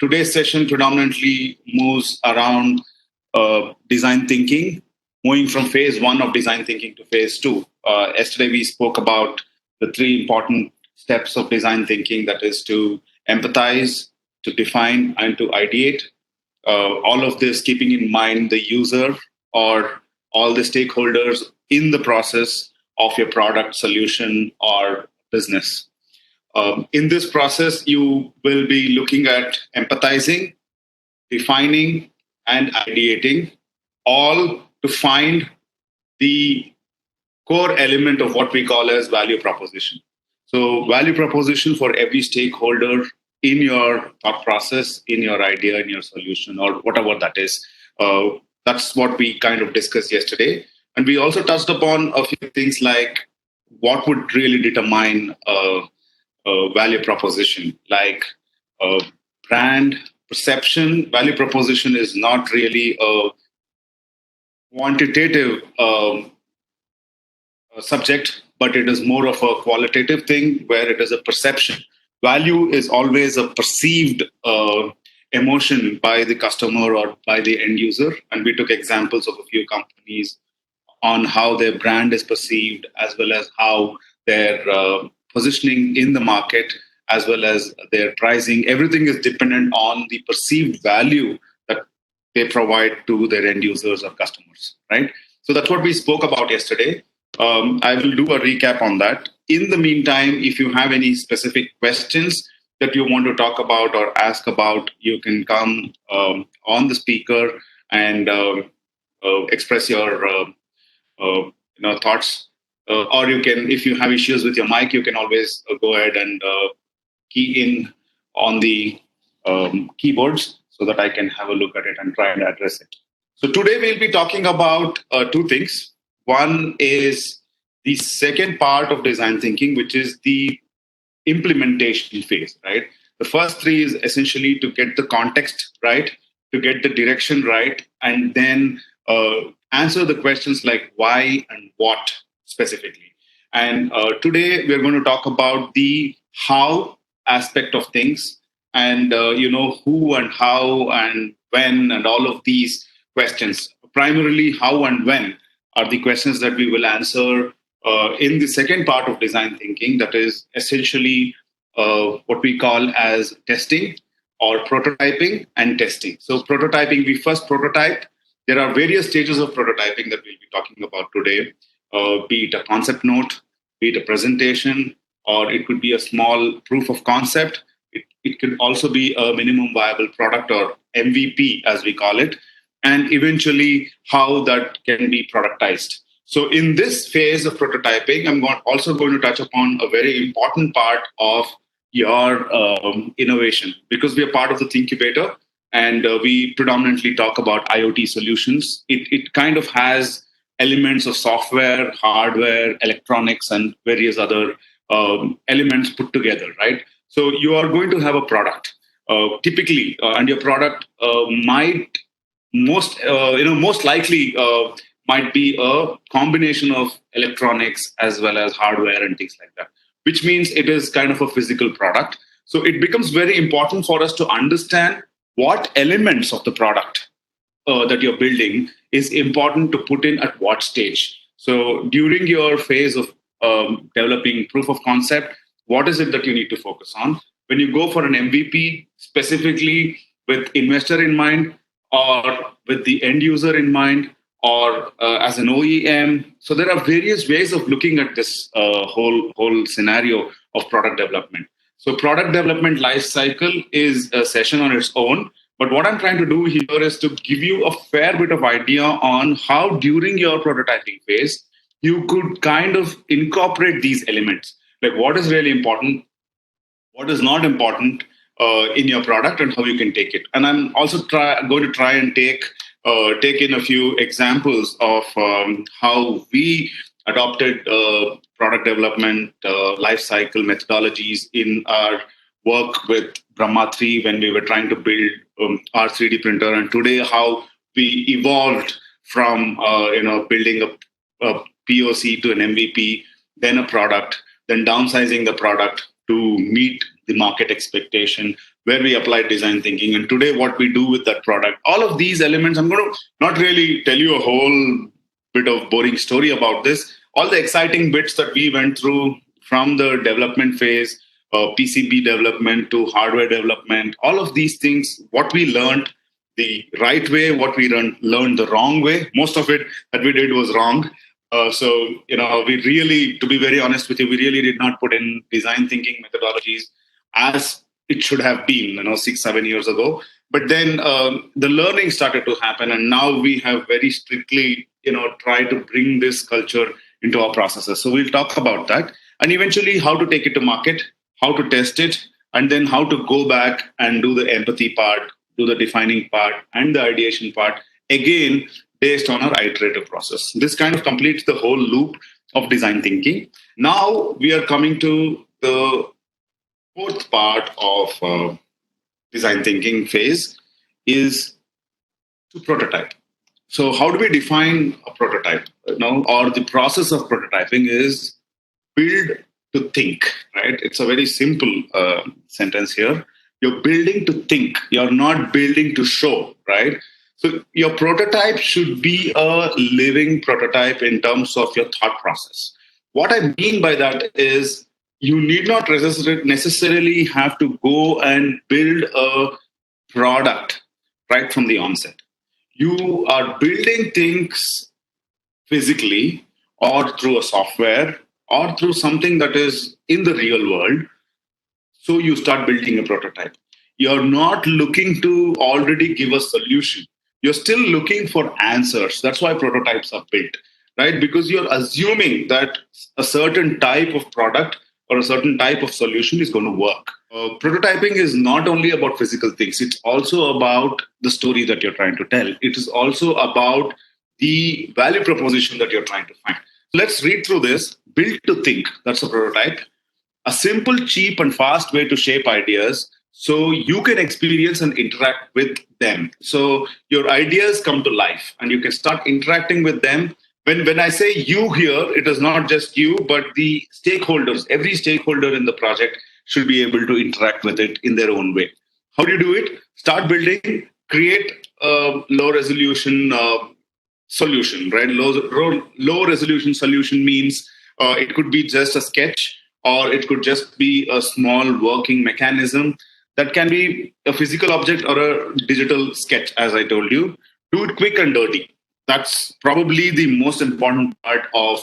Today's session predominantly moves around design thinking, moving from phase one of design thinking to phase two. Yesterday, we spoke about the three important steps of design thinking, that is to empathize, to define, and to ideate. All of this keeping in mind the user or all the stakeholders in the process of your product, solution, or business. In this process, you will be looking at empathizing, defining, and ideating, all to find the core element of what we call as value proposition. So, value proposition for every stakeholder in your thought process, in your idea, in your solution, or whatever that is. That's what we kind of discussed yesterday. And we also touched upon a few things like what would really determine value proposition, like brand perception. Value proposition is not really a quantitative subject, but it is more of a qualitative thing where it is a perception. Value is always a perceived emotion by the customer or by the end user. And we took examples of a few companies on how their brand is perceived, as well as how their positioning in the market, as well as their pricing. Everything is dependent on the perceived value that they provide to their end users or customers, right? So that's what we spoke about yesterday. I will do a recap on that. In the meantime, if you have any specific questions that you want to talk about or ask about, you can come on the speaker and express your thoughts. Or you can, if you have issues with your mic, you can always go ahead and key in on the keyboards so that I can have a look at it and try and address it. So today we'll be talking about two things. One is the second part of design thinking, which is the implementation phase, right? The first three is essentially to get the context right, to get the direction right, and then answer the questions like why and what specifically. And today we're going to talk about the how aspect of things, and who and how and when and all of these questions. Primarily, how and when are the questions that we will answer in the second part of design thinking, that is essentially what we call as testing or prototyping and testing. So prototyping, we first prototype. There are various stages of prototyping that we'll be talking about today, be it a concept note, be it a presentation, or it could be a small proof of concept. It could also be a minimum viable product, or MVP as we call it, and eventually how that can be productized. So in this phase of prototyping, I'm also going to touch upon a very important part of your innovation, because we are part of the ThingQbator, and we predominantly talk about IoT solutions. It kind of has elements of software, hardware, electronics, and various other elements put together, right? So you are going to have a product, typically, and your product might most likely might be a combination of electronics as well as hardware and things like that, which means it is kind of a physical product. So it becomes very important for us to understand what elements of the product that you're building is important to put in at what stage. So during your phase of developing proof of concept, what is it that you need to focus on? When you go for an MVP, specifically with investor in mind, or with the end user in mind, or as an OEM. So there are various ways of looking at this whole scenario of product development. So product development life cycle is a session on its own. But what I'm trying to do here is to give you a fair bit of idea on how during your prototyping phase, you could kind of incorporate these elements. Like what is really important, what is not important in your product, and how you can take it. And I'm also going to try and take in a few examples of how we adopted product development life cycle methodologies in our work with Brahma 3 when we were trying to build our 3D printer, and today how we evolved from building a POC to an MVP, then a product, then downsizing the product to meet the market expectation, where we applied design thinking, and today what we do with that product. All of these elements, I'm going to not really tell you a whole bit of boring story about this. All the exciting bits that we went through from the development phase, PCB development to hardware development, all of these things, what we learned the right way, what we learned the wrong way. Most of it that we did was wrong. We really, to be very honest with you, we really did not put in design thinking methodologies as it should have been, 6-7 years ago. But then the learning started to happen, and now we have very strictly, tried to bring this culture into our processes. So we'll talk about that, and eventually how to take it to market, how to test it, and then how to go back and do the empathy part, do the defining part, and the ideation part again based on our iterative process. This kind of completes the whole loop of design thinking. Now we are coming to the fourth part of design thinking phase, is to prototype. So how do we define a prototype? Or the process of prototyping is build to think, right? It's a very simple sentence here. You're building to think. You're not building to show, right? So your prototype should be a living prototype in terms of your thought process. What I mean by that is you need not necessarily have to go and build a product right from the onset. You are building things physically or through a software or through something that is in the real world. So you start building a prototype. You're not looking to already give a solution. You're still looking for answers. That's why prototypes are built, right? Because you're assuming that a certain type of product or a certain type of solution is going to work. Prototyping is not only about physical things. It's also about the story that you're trying to tell. It is also about the value proposition that you're trying to find. Let's read through this. Build to think. That's a prototype. A simple, cheap, and fast way to shape ideas so you can experience and interact with them. So your ideas come to life and you can start interacting with them. When I say you here, it is not just you, but the stakeholders. Every stakeholder in the project should be able to interact with it in their own way. How do you do it? Start building, create a low resolution solution, right? Low resolution solution means it could be just a sketch, or it could just be a small working mechanism. That can be a physical object or a digital sketch, as I told you. Do it quick and dirty. That's probably the most important part of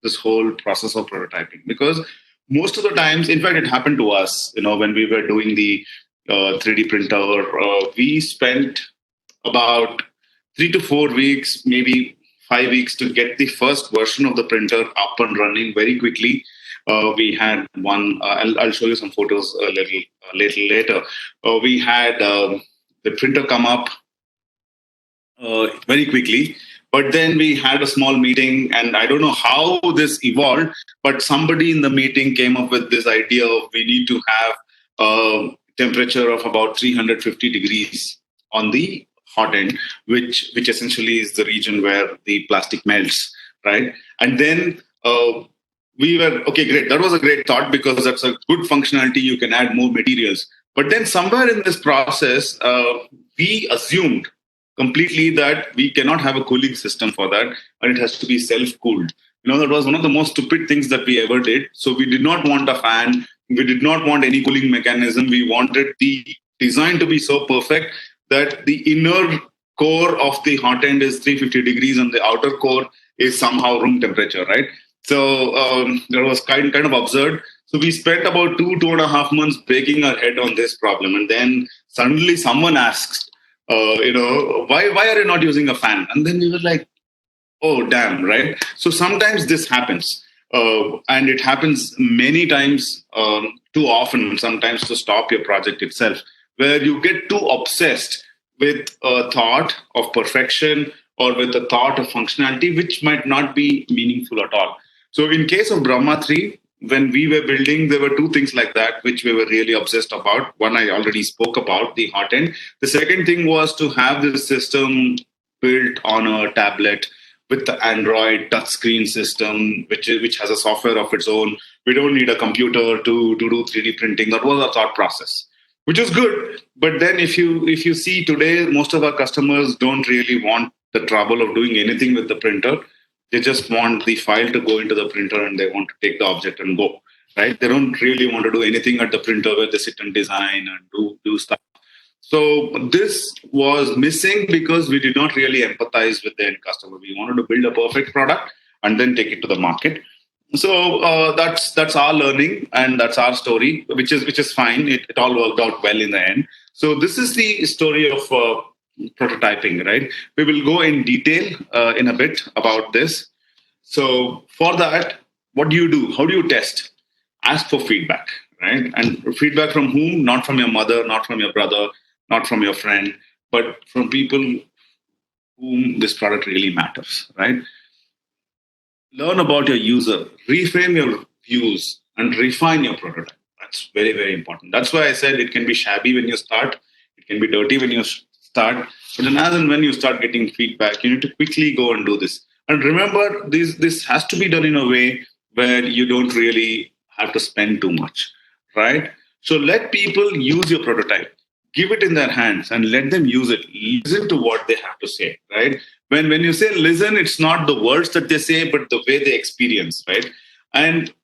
this whole process of prototyping, because most of the times, in fact, it happened to us. When we were doing the 3D printer, we spent about 3 to 4 weeks, maybe 5 weeks, to get the first version of the printer up and running very quickly. We had one. I'll show you some photos a little later. We had the printer come up very quickly. But then we had a small meeting, and I don't know how this evolved, but somebody in the meeting came up with this idea of we need to have a temperature of about 350 degrees on the hot end, which essentially is the region where the plastic melts, right? And then we were, okay, great. That was a great thought, because that's a good functionality. You can add more materials. But then somewhere in this process, we assumed completely that we cannot have a cooling system for that, and it has to be self-cooled. That was one of the most stupid things that we ever did. So we did not want a fan. We did not want any cooling mechanism. We wanted the design to be so perfect that the inner core of the hot end is 350 degrees and the outer core is somehow room temperature, right? So that was kind of absurd. So we spent about 2.5 months breaking our head on this problem. And then suddenly someone asks, why are you not using a fan? And then we were like, oh, damn, right? So sometimes this happens. And it happens many times, too often, sometimes to stop your project itself, where you get too obsessed with a thought of perfection or with a thought of functionality, which might not be meaningful at all. So in case of Brahma 3, when we were building, there were two things like that, which we were really obsessed about. One, I already spoke about, the hot end. The second thing was to have this system built on a tablet with the Android touchscreen system, which has a software of its own. We don't need a computer to do 3D printing. That was our thought process, which is good. But then if you see today, most of our customers don't really want the trouble of doing anything with the printer. They just want the file to go into the printer and they want to take the object and go. Right? They don't really want to do anything at the printer where they sit and design and do stuff. So this was missing because we did not really empathize with the end customer. We wanted to build a perfect product and then take it to the market. So that's our learning and that's our story, which is fine. It all worked out well in the end. So this is the story of prototyping, right? We will go in detail in a bit about this. So for that, what do you do? How do you test? Ask for feedback, right? And feedback from whom? Not from your mother, not from your brother, not from your friend, but from people whom this product really matters, right? Learn about your user, reframe your views, and refine your prototype. That's very, very important. That's why I said it can be shabby when you start, it can be dirty when you start, but then as and when you start getting feedback, you need to quickly go and do this. And remember, this has to be done in a way where you don't really have to spend too much, right? So let people use your prototype, give it in their hands and let them use it. Listen to what they have to say, right? When you say listen, it's not the words that they say, but the way they experience, right? And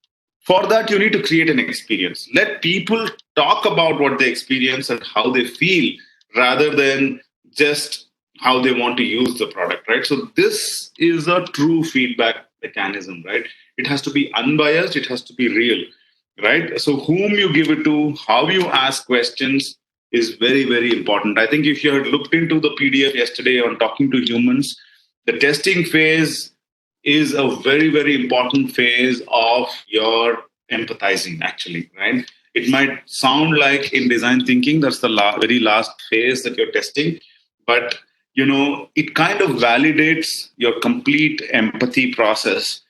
for that, you need to create an experience. Let people talk about what they experience and how they feel rather than just how they want to use the product, right? So this is a true feedback mechanism, right? It has to be unbiased, it has to be real, right? So whom you give it to, how you ask questions is very, very important. I think if you had looked into the PDF yesterday on talking to humans, the testing phase is a very, very important phase of your empathizing, actually, right? It might sound like in design thinking, that's the very last phase that you're testing, but it kind of validates your complete empathy process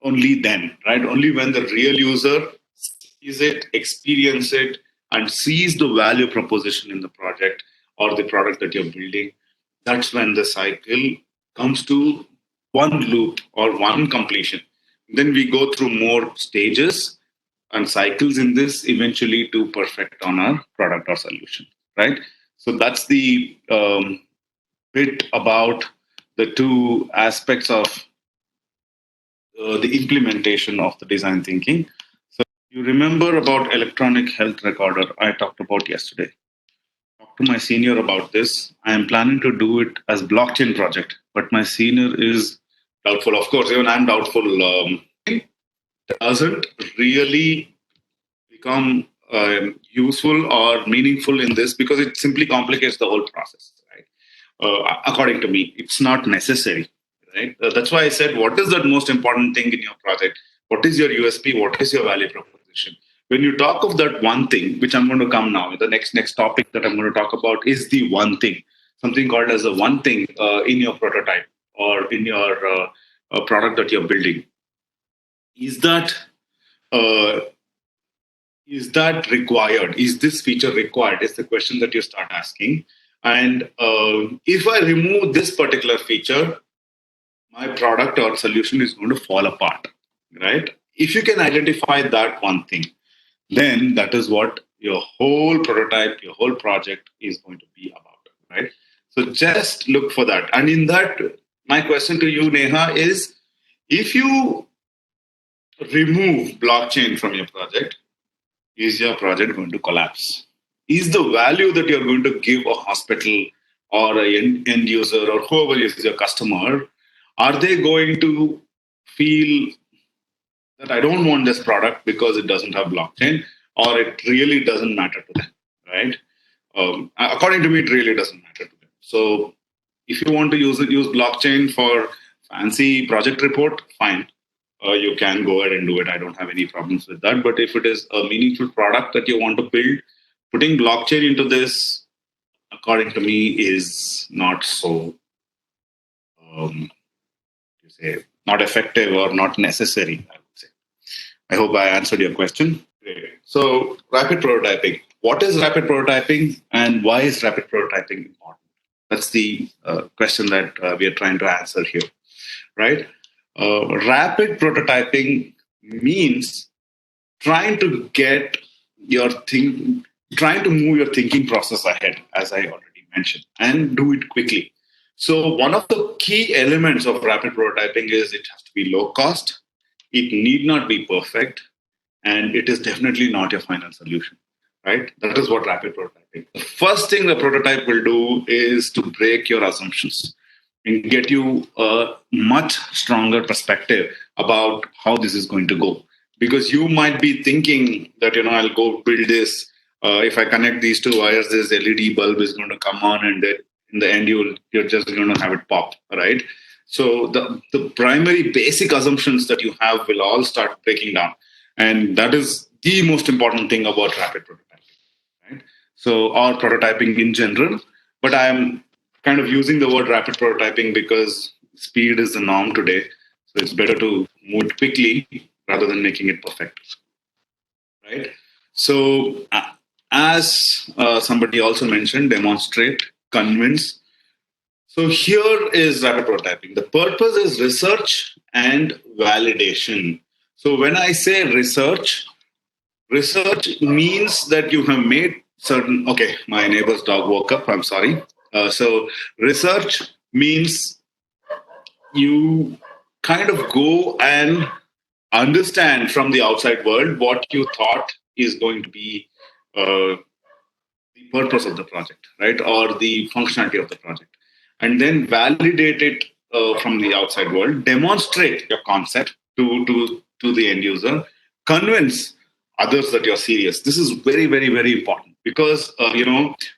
only then, right? Only when the real user sees it, experience it, and sees the value proposition in the project or the product that you're building. That's when the cycle comes to one loop or one completion. Then we go through more stages and cycles in this eventually to perfect on our product or solution, right? So that's the bit about the two aspects of the implementation of the design thinking. So you remember about electronic health recorder I talked about yesterday. Talk to my senior about this. I am planning to do it as blockchain project, but my senior is doubtful. Of course, even I'm doubtful. It doesn't really become useful or meaningful in this because it simply complicates the whole process, right? According to me, it's not necessary, right? That's why I said, what is the most important thing in your project? What is your USP? What is your value proposition? When you talk of that one thing, which I'm going to come now, the next topic that I'm going to talk about is the one thing, something called as the one thing in your prototype or in your product that you're building. Is that uh, required? Is this feature required? Is the question that you start asking. And if I remove this particular feature, my product or solution is going to fall apart, right? If you can identify that one thing, then that is what your whole prototype, your whole project is going to be about, right? So just look for that. And in that, my question to you, Neha, is if you remove blockchain from your project, is your project going to collapse? Is the value that you're going to give a hospital or an end user or whoever is your customer, are they going to feel that I don't want this product because it doesn't have blockchain, or it really doesn't matter to them, right? According to me, it really doesn't matter to them. So if you want to use blockchain for fancy project report, fine. You can go ahead and do it. I don't have any problems with that. But if it is a meaningful product that you want to build, putting blockchain into this, according to me, is not so, you say, not effective or not necessary, I would say. I hope I answered your question. Great. So, rapid prototyping. What is rapid prototyping and why is rapid prototyping important? That's the question that we are trying to answer here. right? Rapid prototyping means trying to get your think, trying to move your thinking process ahead, as I already mentioned, and do it quickly. So one of the key elements of rapid prototyping is it has to be low cost. It need not be perfect, and it is definitely not your final solution, right? That is what rapid prototyping. The first thing the prototype will do is to break your assumptions and get you a much stronger perspective about how this is going to go. Because you might be thinking that, I'll go build this. If I connect these two wires, this LED bulb is going to come on, and then in the end, you're just going to have it pop, right? So the primary basic assumptions that you have will all start breaking down. And that is the most important thing about rapid prototyping, right? So, or prototyping in general. But I am kind of using the word rapid prototyping because speed is the norm today. So it's better to move it quickly rather than making it perfect, right? So, as somebody also mentioned, demonstrate, convince. So here is rapid prototyping. The purpose is research and validation. So when I say research means that you have made certain. Okay, my neighbor's dog woke up. I'm sorry. So research means you kind of go and understand from the outside world what you thought is going to be uh, the purpose of the project, right, or the functionality of the project, and then validate it from the outside world, demonstrate your concept to the end user, convince others that you're serious. This is very, very, very important because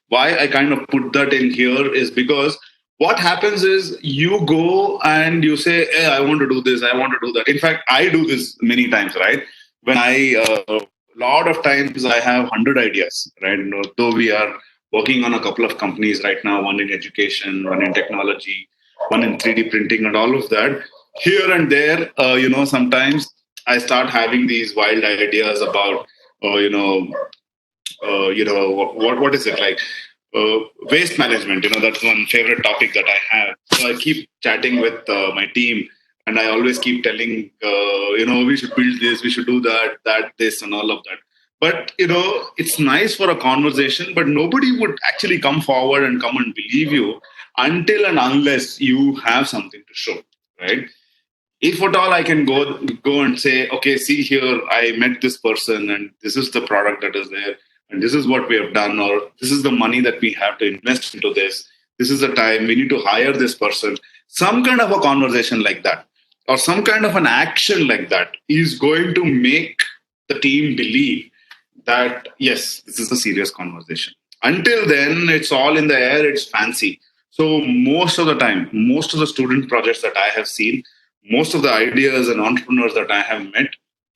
why I kind of put that in here is because what happens is you go and you say, hey, I want to do this, I want to do that. In fact, I do this many times, right? When lot of times I have 100 ideas, right? Though we are working on a couple of companies right now, one in education, one in technology, one in 3D printing, and all of that. Here and there, sometimes I start having these wild ideas about, uh, you know, what is it like? Waste management. That's one favorite topic that I have. So I keep chatting with my team, and I always keep telling, we should build this, we should do that, this, and all of that. But it's nice for a conversation, but nobody would actually come forward and come and believe you until and unless you have something to show, right? If at all I can go and say, okay, see here, I met this person, and this is the product that is there, and this is what we have done, or this is the money that we have to invest into this. This is the time we need to hire this person. Some kind of a conversation like that, or some kind of an action like that, is going to make the team believe that yes, this is a serious conversation. Until then, it's all in the air, it's fancy. So most of the time, most of the student projects that I have seen, most of the ideas and entrepreneurs that I have met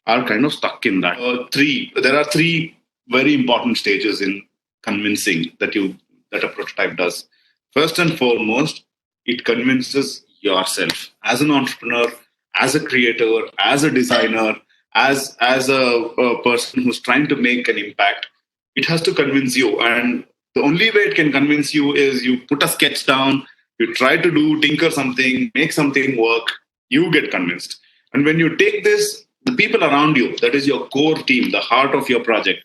are kind of stuck in that. There are three very important stages in convincing that a prototype does. First and foremost, it convinces yourself as an entrepreneur, as a creator, as a designer, as a person who's trying to make an impact. It has to convince you, and the only way it can convince you is you put a sketch down, you try to tinker something, make something work, you get convinced. And when you take this, the people around you, that is your core team, the heart of your project,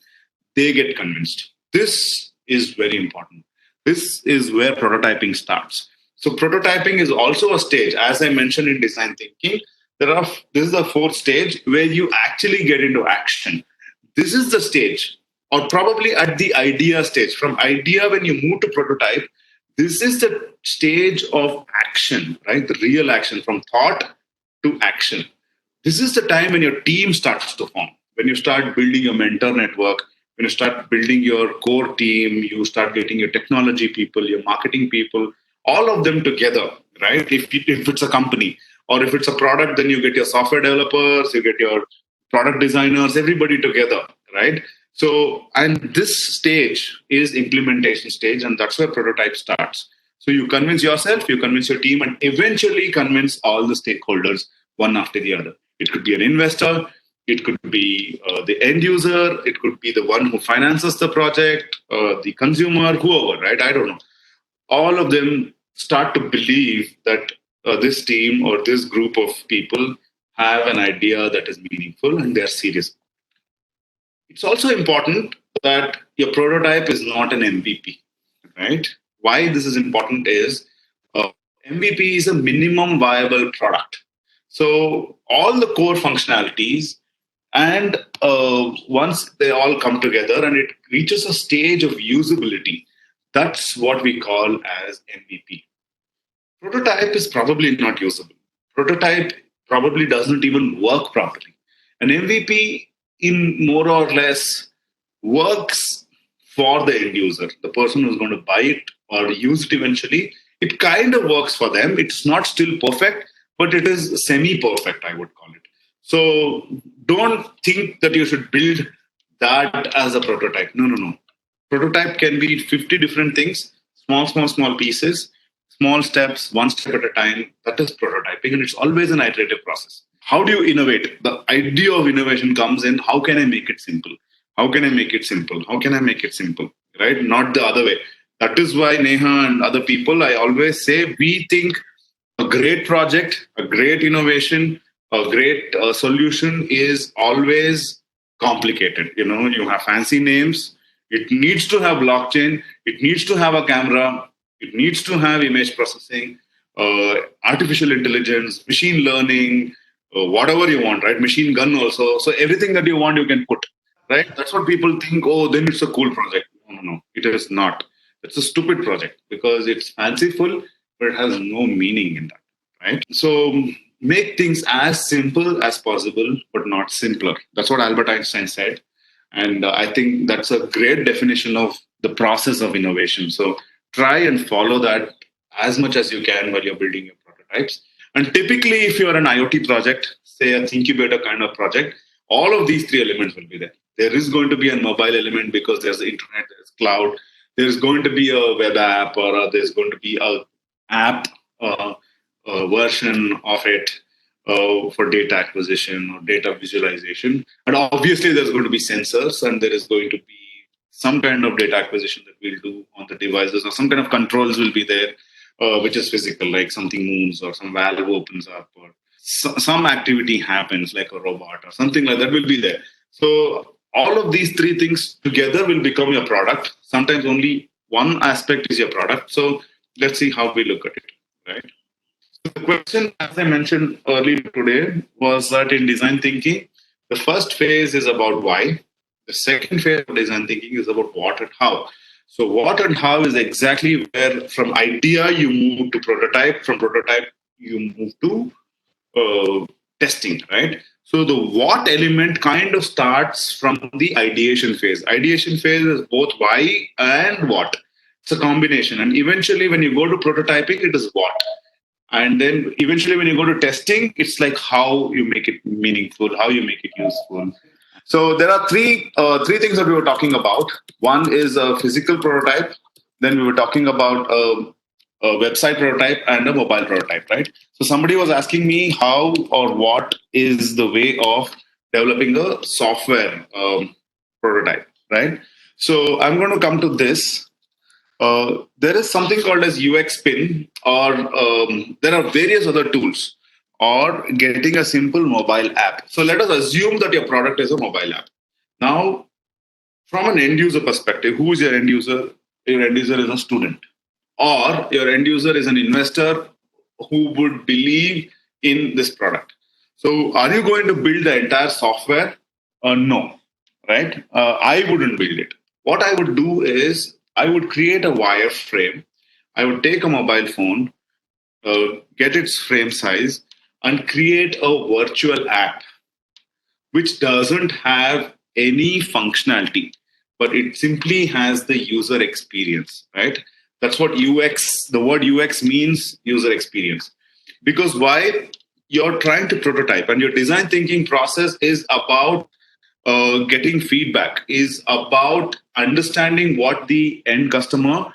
they get convinced. This is very important. This is where prototyping starts. So prototyping is also a stage, as I mentioned in design thinking. This is the fourth stage where you actually get into action. This is the stage, or probably at the idea stage. From idea, when you move to prototype, this is the stage of action, right? The real action, from thought to action. This is the time when your team starts to form, when you start building your mentor network, when you start building your core team, you start getting your technology people, your marketing people, all of them together, right? If it's a company, or if it's a product, then you get your software developers, you get your product designers, everybody together, right? So, and this stage is implementation stage, and that's where prototype starts. So you convince yourself, you convince your team, and eventually convince all the stakeholders one after the other. It could be an investor, it could be the end user, it could be the one who finances the project, the consumer, whoever, right? I don't know. All of them start to believe that this team or this group of people have an idea that is meaningful and they're serious. It's also important that your prototype is not an MVP, right? Why this is important is uh, MVP is a minimum viable product. So all the core functionalities, and once they all come together and it reaches a stage of usability, that's what we call as MVP. Prototype is probably not usable. Prototype probably doesn't even work properly. An MVP, in more or less, works for the end user, the person who's going to buy it or use it eventually. It kind of works for them. It's not still perfect, but it is semi perfect, I would call it. So don't think that you should build that as a prototype. No, no, no. Prototype can be 50 different things, small pieces, small steps, one step at a time. That is prototyping, and it's always an iterative process. How do you innovate? The idea of innovation comes in, how can I make it simple? How can I make it simple? How can I make it simple? Right? Not the other way. That is why Neha and other people, I always say, we think a great project, a great innovation, a great solution is always complicated. You know, you have fancy names. It needs to have blockchain. It needs to have a camera. It needs to have image processing, artificial intelligence, machine learning, whatever you want, right? Machine gun also. So everything that you want, you can put, right? That's what people think. Oh, then it's a cool project. No, no, no. It is not. It's a stupid project because it's fanciful, but it has no meaning in that, right? So make things as simple as possible, but not simpler. That's what Albert Einstein said. And I think that's a great definition of the process of innovation. So try and follow that as much as you can while you're building your prototypes. And typically, if you're an IoT project, say a ThingQbator kind of project, all of these three elements will be there. There is going to be a mobile element because there's the internet, there's cloud. There's going to be a web app, or there's going to be a app version of it for data acquisition or data visualization. And obviously, there's going to be sensors, and there is going to be some kind of data acquisition that we'll do on the devices, or some kind of controls will be there, which is physical, like something moves or some valve opens up, or some activity happens, like a robot or something like that will be there. So all of these three things together will become your product. Sometimes only one aspect is your product. So let's see how we look at it, right? The question, as I mentioned earlier today, was that in design thinking, the first phase is about why. The second phase of design thinking is about what and how. So what and how is exactly where from idea you move to prototype, from prototype you move to testing, right? So the what element kind of starts from the ideation phase. Ideation phase is both why and what. It's a combination. And eventually when you go to prototyping, it is what. And then eventually when you go to testing, it's like how you make it meaningful, how you make it useful. So there are three things that we were talking about. One is a physical prototype. Then we were talking about a website prototype and a mobile prototype, right? So somebody was asking me how or what is the way of developing a software prototype, right? So I'm going to come to this. There is something called as UX pin, or there are various other tools, or getting a simple mobile app. So let us assume that your product is a mobile app. Now, from an end user perspective, who is your end user? Your end user is a student, or your end user is an investor who would believe in this product. So, are you going to build the entire software? No, right? I wouldn't build it. What I would do is I would create a wireframe. I would take a mobile phone, get its frame size, and create a virtual app which doesn't have any functionality, but it simply has the user experience, right? That's what UX, the word UX means, user experience. Because why? You're trying to prototype, and your design thinking process is about getting feedback, is about understanding what the end customer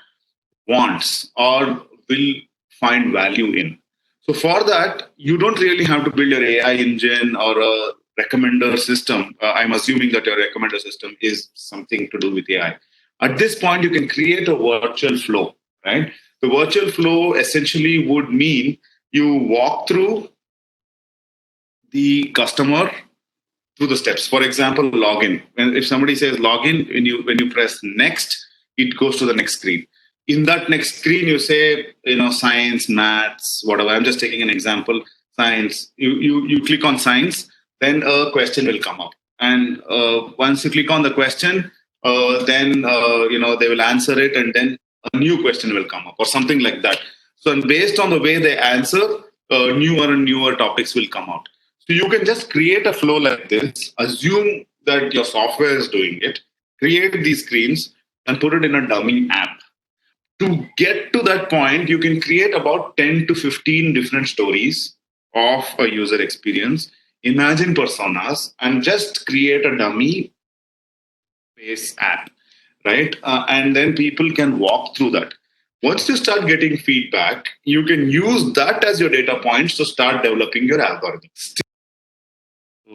wants or will find value in. So for that, you don't really have to build your AI engine or a recommender system. I'm assuming that your recommender system is something to do with AI. At this point, you can create a virtual flow, right? The virtual flow essentially would mean you walk through the customer through the steps. For example, login. If somebody says login, when you press next, it goes to the next screen. In that next screen, you say, science, maths, whatever. I'm just taking an example. Science. You click on science, then a question will come up, and once you click on the question, then they will answer it, and then a new question will come up, or something like that. So, and based on the way they answer, newer and newer topics will come out. So you can just create a flow like this, assume that your software is doing it, create these screens, and put it in a dummy app. To get to that point, you can create about 10 to 15 different stories of a user experience, imagine personas, and just create a dummy base app, right? And then people can walk through that. Once you start getting feedback, you can use that as your data points to start developing your algorithm. So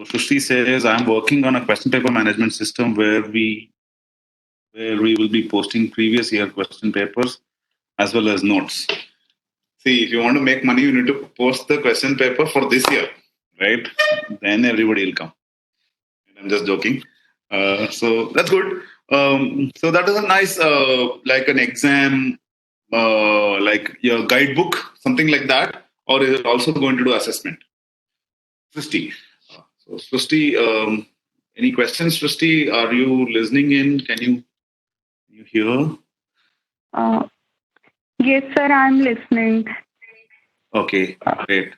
Shushti says, I'm working on a question paper management system where we will be posting previous year question papers as well as notes. See, if you want to make money, you need to post the question paper for this year, right? Then everybody will come. And I'm just joking. So that's good. So that is a nice, like an exam, like your guidebook, something like that, or is it also going to do assessment? Srishti. So Srishti, any questions, Srishti? Are you listening in? Can you hear? Yes, sir, I'm listening. Okay, great.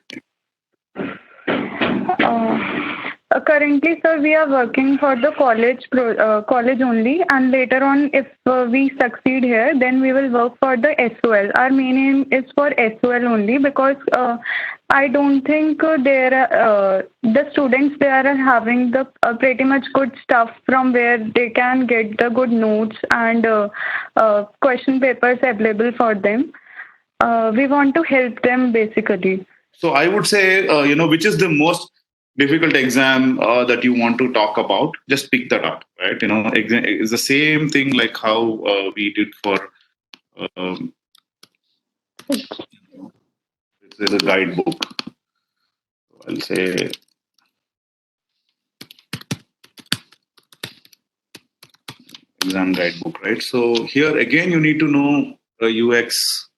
Currently, sir, we are working for the college only, and later on, if we succeed here, then we will work for the SOL. Our main aim is for SOL only, because I don't think the students there are having the pretty much good stuff from where they can get the good notes and question papers available for them. We want to help them basically. So I would say, which is the most difficult exam that you want to talk about? Just pick that up, right? It's the same thing like how we did for. There's a guidebook. I'll say. Exam guidebook, right? So here again, you need to know UX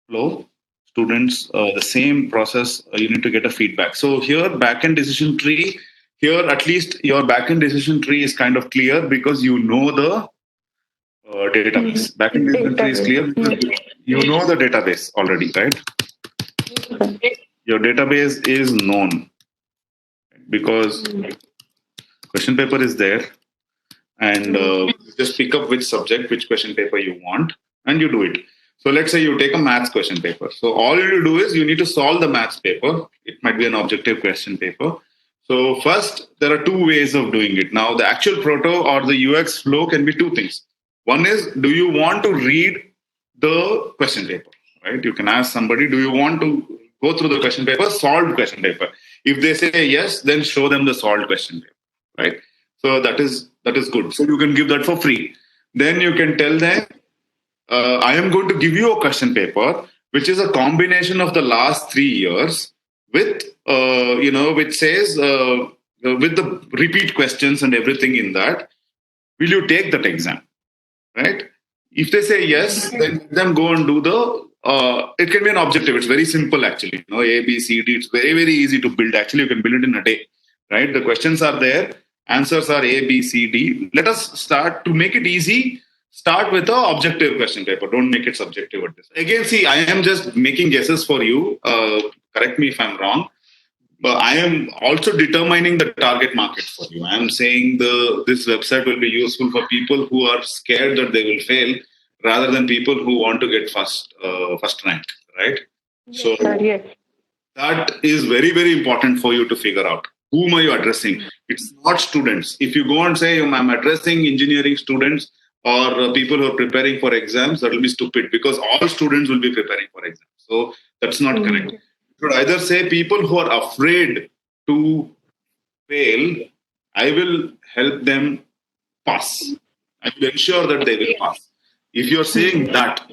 flow. Students, the same process, you need to get a feedback. So here, backend decision tree, here at least your backend decision tree is kind of clear because you know the database. Backend decision tree is clear because you know the database already, right? Your database is known because question paper is there, and just pick up which subject, which question paper you want, and you do it. So let's say you take a maths question paper. So all you do is you need to solve the maths paper. It might be an objective question paper. So first, there are two ways of doing it. Now, the actual proto or the UX flow can be two things. One is, do you want to read the question paper, right? You can ask somebody, do you want to go through the question paper, solved question paper? If they say yes, then show them the solved question paper, right? So that is good. So you can give that for free. Then you can tell them, I am going to give you a question paper, which is a combination of the last 3 years with, which says, with the repeat questions and everything in that. Will you take that exam, right? If they say yes, then go and do the. It can be an objective. It's very simple, actually. A, B, C, D. It's very, very easy to build. Actually, you can build it in a day, right? The questions are there. Answers are A, B, C, D. Let us start to make it easy. Start with the objective question paper. Don't make it subjective at this. Again, see, I am just making guesses for you. Correct me if I'm wrong. But I am also determining the target market for you. I am saying this website will be useful for people who are scared that they will fail, rather than people who want to get first rank, right? Yes, so sir, yes. That is very, very important for you to figure out. Whom are you addressing? It's not students. If you go and say, I'm addressing engineering students or people who are preparing for exams, that will be stupid, because all students will be preparing for exams. So that's not correct. You should either say people who are afraid to fail, I will help them pass. I will ensure that they will pass. If you're saying that,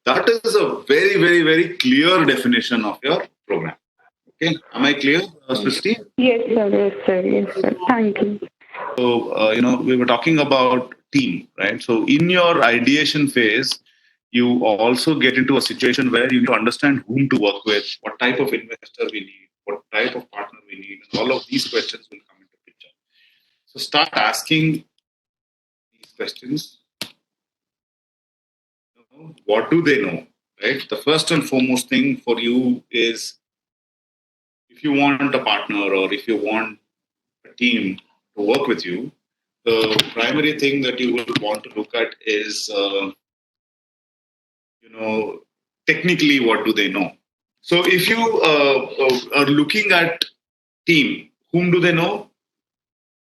that is a very, very, very clear definition of your program. Okay, am I clear, Srishti? Yes, sir. Yes, sir. Yes, sir. Thank you. So, we were talking about team, right? So, in your ideation phase, you also get into a situation where you need to understand whom to work with, what type of investor we need, what type of partner we need, and all of these questions will come into picture. So, start asking these questions. What do they know, right? The first and foremost thing for you is if you want a partner or if you want a team to work with you, the primary thing that you will want to look at is, technically, what do they know? So if you are looking at team, whom do they know?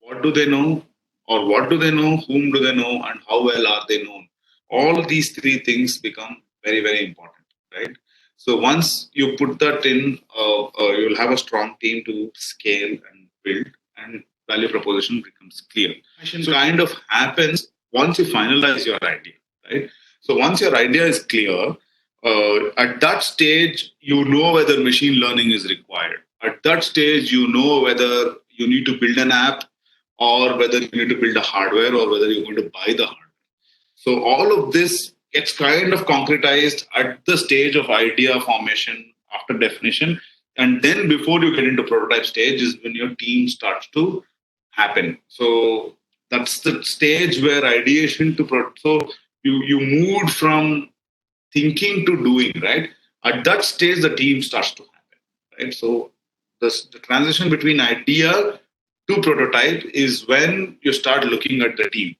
What do they know? Or what do they know? Whom do they know? And how well are they known? All these three things become very, very important, right? So once you put that in, you'll have a strong team to scale and build, and value proposition becomes clear. So kind of happens once you finalize your idea, right? So once your idea is clear, at that stage, you know whether machine learning is required. At that stage, you know whether you need to build an app or whether you need to build a hardware or whether you're going to buy the hardware. So all of this gets kind of concretized at the stage of idea formation after definition. And then before you get into prototype stage is when your team starts to happen. So that's the stage where ideation to so you moved from thinking to doing, right? At that stage, the team starts to happen, right? So the transition between idea to prototype is when you start looking at the team.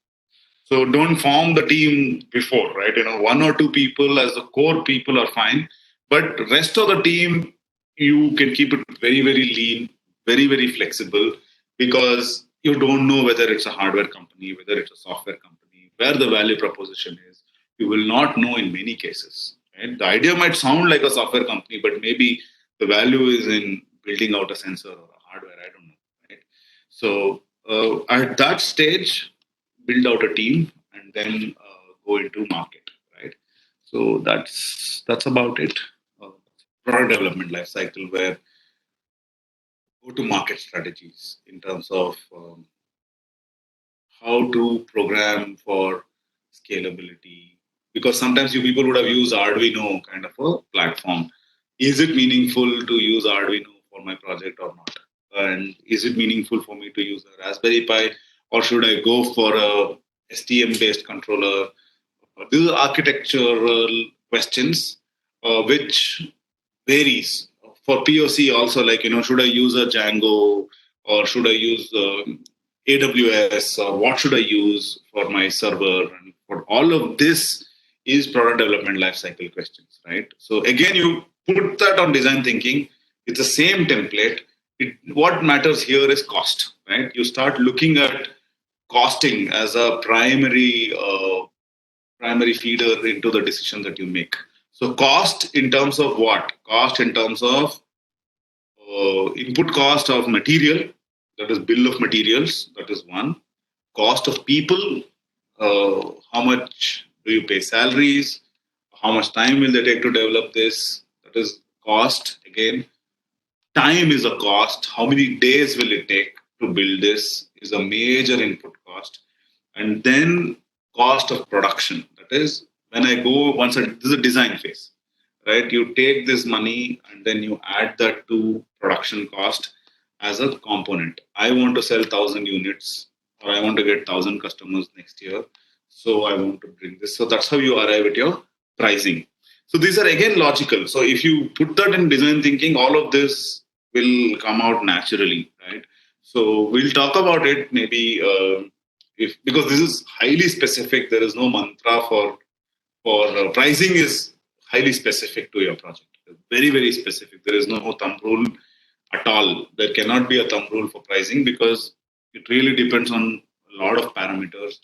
So don't form the team before, right? One or two people as the core people are fine, but rest of the team you can keep it very, very lean, very, very flexible, because you don't know whether it's a hardware company, whether it's a software company, where the value proposition is. You will not know in many cases. Right? The idea might sound like a software company, but maybe the value is in building out a sensor or a hardware. I don't know. Right? So at that stage, build out a team and then go into market, right? So that's about it. uh, Product development life cycle, where go to market strategies in terms of how to program for scalability, because sometimes you people would have used Arduino kind of a platform. Is it meaningful to use Arduino for my project or not? And is it meaningful for me to use a Raspberry Pi, or should I go for a STM based controller? These are architectural questions which varies. For POC also, like, should I use a Django, or should I use AWS, or what should I use for my server? And for all of this is product development lifecycle questions, right? So again, you put that on design thinking. It's the same template. What matters here is cost, right? You start looking at costing as a primary feeder into the decision that you make. So cost in terms of what? Cost in terms of input cost of material, that is bill of materials, that is one. Cost of people, how much do you pay salaries? How much time will they take to develop this? That is cost again. Time is a cost. How many days will it take to build this is a major input cost. And then cost of production. That is when I go this is a design phase, right? You take this money and then you add that to production cost as a component. I want to sell 1,000 units, or I want to get 1,000 customers next year. So I want to bring this. So that's how you arrive at your pricing. So these are again logical. So if you put that in design thinking, all of this will come out naturally, right? So we'll talk about it maybe if because this is highly specific. There is no mantra for pricing is highly specific to your project. Very, very specific. There is no thumb rule at all. There cannot be a thumb rule for pricing because it really depends on a lot of parameters.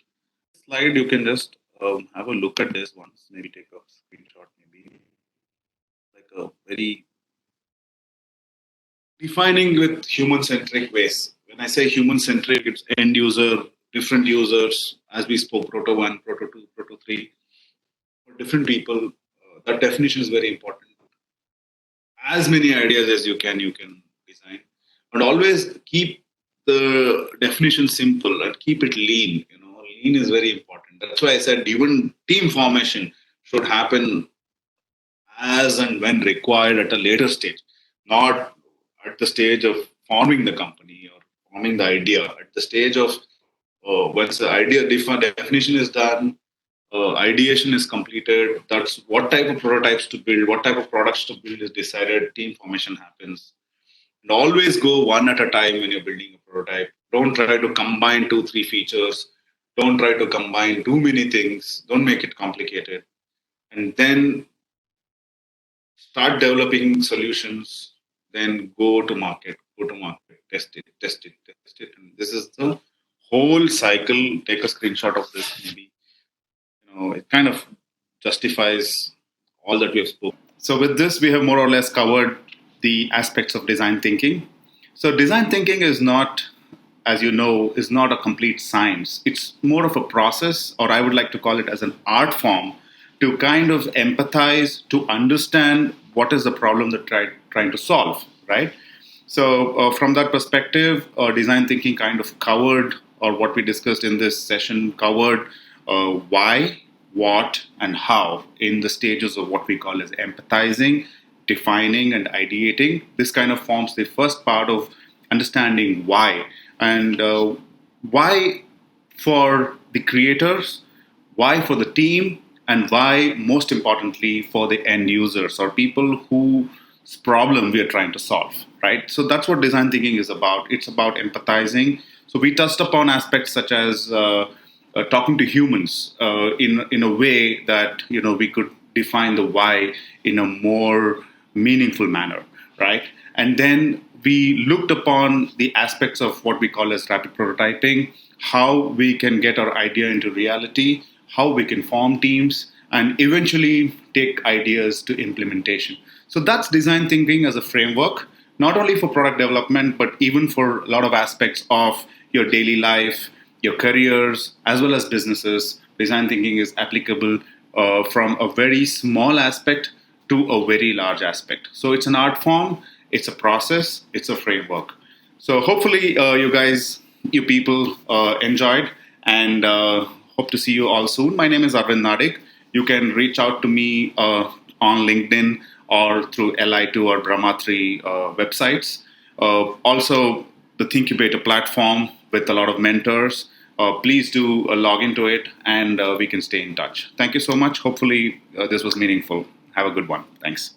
Slide, you can just have a look at this once. Maybe take a screenshot. Maybe like a very defining with human centric ways. When I say human centric, it's end user, different users, as we spoke, Proto 1, Proto 2, Proto 3, for different people. That definition is very important. as many ideas as you can design, and always keep the definition simple and keep it lean. Lean is very important. That's why I said even team formation should happen as and when required at a later stage, not at the stage of forming the company or forming the idea. At the stage of once the idea definition is done, ideation is completed. That's what type of prototypes to build, what type of products to build is decided. Team formation happens. And always go one at a time when you're building a prototype. Don't try to combine two, three features. Don't try to combine too many things. Don't make it complicated. And then start developing solutions, then go to market, test it, test it, test it. And this is the whole cycle. Take a screenshot of this, maybe. It kind of justifies all that we have spoken. So with this, we have more or less covered the aspects of design thinking. So design thinking is not, as you know, is not a complete science. It's more of a process, or I would like to call it as an art form, to kind of empathize, to understand what is the problem that trying to solve, right? So from that perspective, design thinking kind of covered, or what we discussed in this session covered why, what, and how in the stages of what we call as empathizing, defining, and ideating. This kind of forms the first part of understanding why. And why for the creators, why for the team, and why, most importantly, for the end users or people whose problem we are trying to solve, right? So that's what design thinking is about. It's about empathizing. So we touched upon aspects such as talking to humans in a way that we could define the why in a more meaningful manner, right? And then we looked upon the aspects of what we call as rapid prototyping, how we can get our idea into reality, how we can form teams, and eventually take ideas to implementation. So that's design thinking as a framework, not only for product development, but even for a lot of aspects of your daily life, your careers, as well as businesses. Design thinking is applicable from a very small aspect to a very large aspect. So it's an art form, it's a process, it's a framework. So hopefully, you people enjoyed, and hope to see you all soon. My name is Arvind Nadig. You can reach out to me on LinkedIn or through Li2 or Brahma3 websites. Also, the ThingQbator platform with a lot of mentors. Please do log into it, and we can stay in touch. Thank you so much. Hopefully, this was meaningful. Have a good one. Thanks.